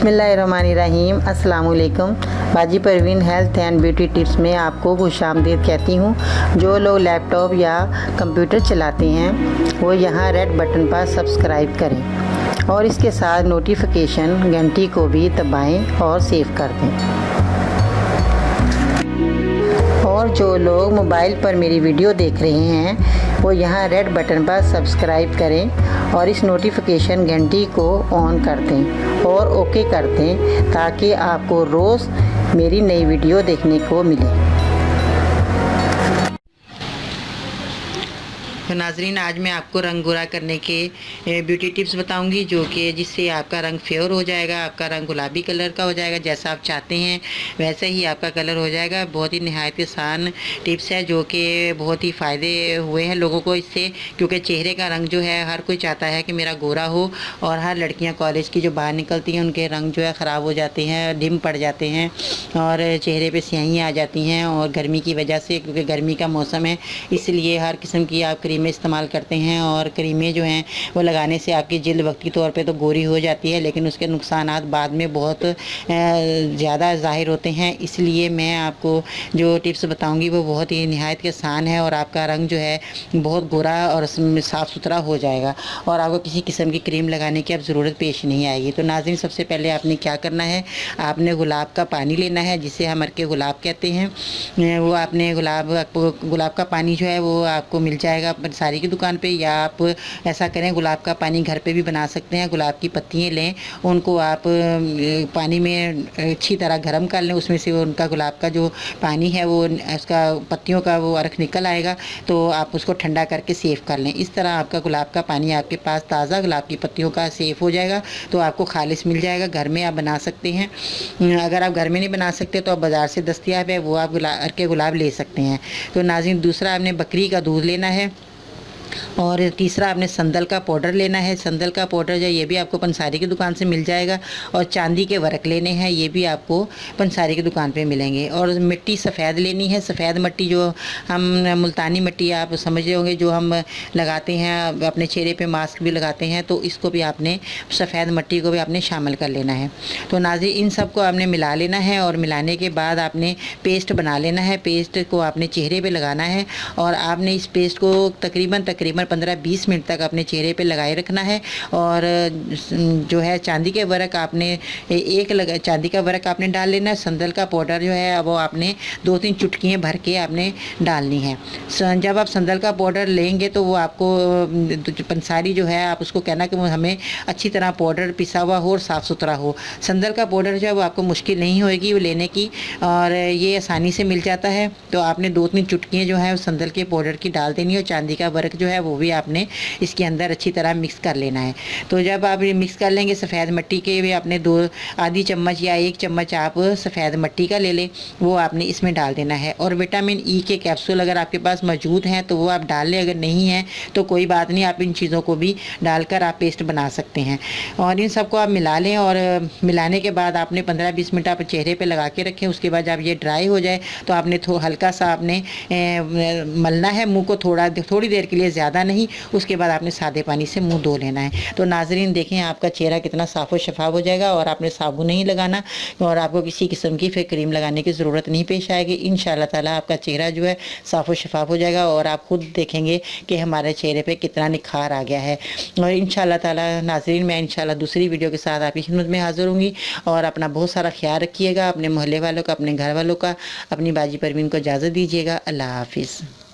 बिस्मिल्लाहिर्रहमानिर्रहीम। अस्सलाम वालेकुम। बाजी Parveen health and beauty tips में आपको खुशामदीद कहती हूँ। जो लोग लैपटॉप या कंप्यूटर चलाते हैं वो यहाँ रेड बटन पर सब्सक्राइब करें और इसके साथ नोटिफिकेशन घंटी को भी दबाएं और सेव कर दें। और जो लोग मोबाइल पर मेरी वीडियो देख रहे हैं वो यहाँ रेड बटन पर सब्सक्राइब करें और इस नोटिफिकेशन घंटी को ऑन कर दें और ओके कर दें ताकि आपको रोज़ मेरी नई वीडियो देखने को मिले। तो नाजरीन, आज मैं आपको रंग गोरा करने के ब्यूटी टिप्स बताऊंगी जो कि जिससे आपका रंग फेयर हो जाएगा, आपका रंग गुलाबी कलर का हो जाएगा। जैसा आप चाहते हैं वैसे ही आपका कलर हो जाएगा। बहुत ही निहायत आसान टिप्स है जो कि बहुत ही फ़ायदे हुए हैं लोगों को इससे, क्योंकि चेहरे का रंग जो है हर कोई चाहता है कि मेरा गोरा हो, और हर लड़कियाँ कॉलेज की जो बाहर निकलती हैं उनके रंग जो है ख़राब हो जाते हैं, डिम पड़ जाते हैं और चेहरे पर स्याहियाँ आ जाती हैं। और गर्मी की वजह से, क्योंकि गर्मी का मौसम है, इसलिए हर किस्म की आप क्रीमें इस्तेमाल करते हैं और क्रीमें जो हैं वो लगाने से आपकी जिल्द वक्ती तौर पे तो गोरी हो जाती है, लेकिन उसके नुकसानात बाद में बहुत ज़्यादा ज़ाहिर होते हैं। इसलिए मैं आपको जो टिप्स बताऊंगी वो बहुत ही निहायत आसान है और आपका रंग जो है बहुत गोरा और साफ़ सुथरा हो जाएगा और आपको किसी किस्म की क्रीम लगाने की अब ज़रूरत पेश नहीं आएगी। तो नाज़रीन, सबसे पहले आपने क्या करना है, आपने गुलाब का पानी लेना है जिसे हम अरके गुलाब कहते हैं। वो आपने गुलाब का पानी जो है वो आपको मिल जाएगा सारी की दुकान पे, या आप ऐसा करें गुलाब का पानी घर पे भी बना सकते हैं। गुलाब की पत्तियाँ लें, उनको आप पानी में अच्छी तरह गर्म कर लें, उसमें से उनका गुलाब का जो पानी है वो उसका पत्तियों का वो अर्क निकल आएगा, तो आप उसको ठंडा करके सेव कर लें। इस तरह आपका गुलाब का पानी आपके पास ताज़ा गुलाब की पत्तियों का सेव हो जाएगा, तो आपको खालिस मिल जाएगा। घर में आप बना सकते हैं। अगर आप घर में नहीं बना सकते तो आप बाज़ार से दस्तियाब है वो आप अर्के गुलाब ले सकते हैं। तो नाज़रीन, दूसरा आपने बकरी का दूध लेना है और तीसरा आपने संदल का पाउडर लेना है। संदल का पाउडर जो ये भी आपको पंसारी की दुकान से मिल जाएगा। और चांदी के वर्क लेने हैं, ये भी आपको पंसारी की दुकान पे मिलेंगे। और मिट्टी सफ़ेद लेनी है। सफ़ेद मिट्टी जो हम मुल्तानी मिट्टी आप समझ रहे होंगे जो हम लगाते हैं अपने चेहरे पे, मास्क भी लगाते हैं, तो इसको भी आपने सफ़ेद मिट्टी को भी आपने शामिल कर लेना है। तो नाज़रीन, इन सब को आपने मिला लेना है और मिलाने के बाद आपने पेस्ट बना लेना है। पेस्ट को आपने चेहरे पर लगाना है और आपने इस पेस्ट को तकरीबन 15-20 मिनट तक अपने चेहरे पे लगाए रखना है। और जो है चांदी के वर्क आपने चांदी का वर्क आपने डाल लेना है। संदल का पाउडर जो है वो आपने 2-3 चुटकियाँ भर के आपने डालनी है। जब आप संदल का पाउडर लेंगे तो वो आपको पंसारी जो है आप उसको कहना कि हमें अच्छी तरह पाउडर पिसा हुआ हो और साफ़ सुथरा हो। संदल का पाउडर जो है वो आपको मुश्किल नहीं होएगी वो लेने की, और ये आसानी से मिल जाता है। तो आपने 2-3 चुटकियाँ जो है संदल के पाउडर की डाल देनी है और चांदी का वर्क जो है वो भी आपने इसके अंदर अच्छी तरह मिक्स कर लेना है। तो जब आप ये मिक्स कर लेंगे, सफ़ेद मिट्टी के भी आपने आधी चम्मच या 1 चम्मच आप सफ़ेद मिट्टी का ले लें, वो आपने इसमें डाल देना है। और विटामिन ई के कैप्सूल अगर आपके पास मौजूद हैं तो वो आप डाल लें, अगर नहीं है तो कोई बात नहीं, आप इन चीज़ों को भी डालकर आप पेस्ट बना सकते हैं। और इन सबको आप मिला लें और मिलाने के बाद आपने 15-20 मिनट आप चेहरे पर लगा के रखें। उसके बाद जब ये ड्राई हो जाए तो आपने हल्का सा आपने मलना है मुँह को, थोड़ी देर के लिए, ज़्यादा नहीं। उसके बाद आपने सादे पानी से मुंह धो लेना है। तो नाजरीन देखें आपका चेहरा कितना साफ़ और शफाफ हो जाएगा और आपने साबुन नहीं लगाना और आपको किसी किस्म की फिर क्रीम लगाने की ज़रूरत नहीं पेश आएगी। इंशाल्लाह ताला आपका चेहरा जो है साफ़ और शफाफ हो जाएगा और आप खुद देखेंगे कि हमारे चेहरे पे कितना निखार आ गया है। और इंशाल्लाह ताला नाजरीन, मैं इंशाल्लाह दूसरी वीडियो के साथ आपकी खिदमत में हाज़िर होंगी। और अपना बहुत सारा ख्याल रखिएगा, अपने मोहल्ले वालों का, अपने घर वालों का। अपनी बाजी परवीन को इजाज़त दीजिएगा। अल्लाह हाफिज़।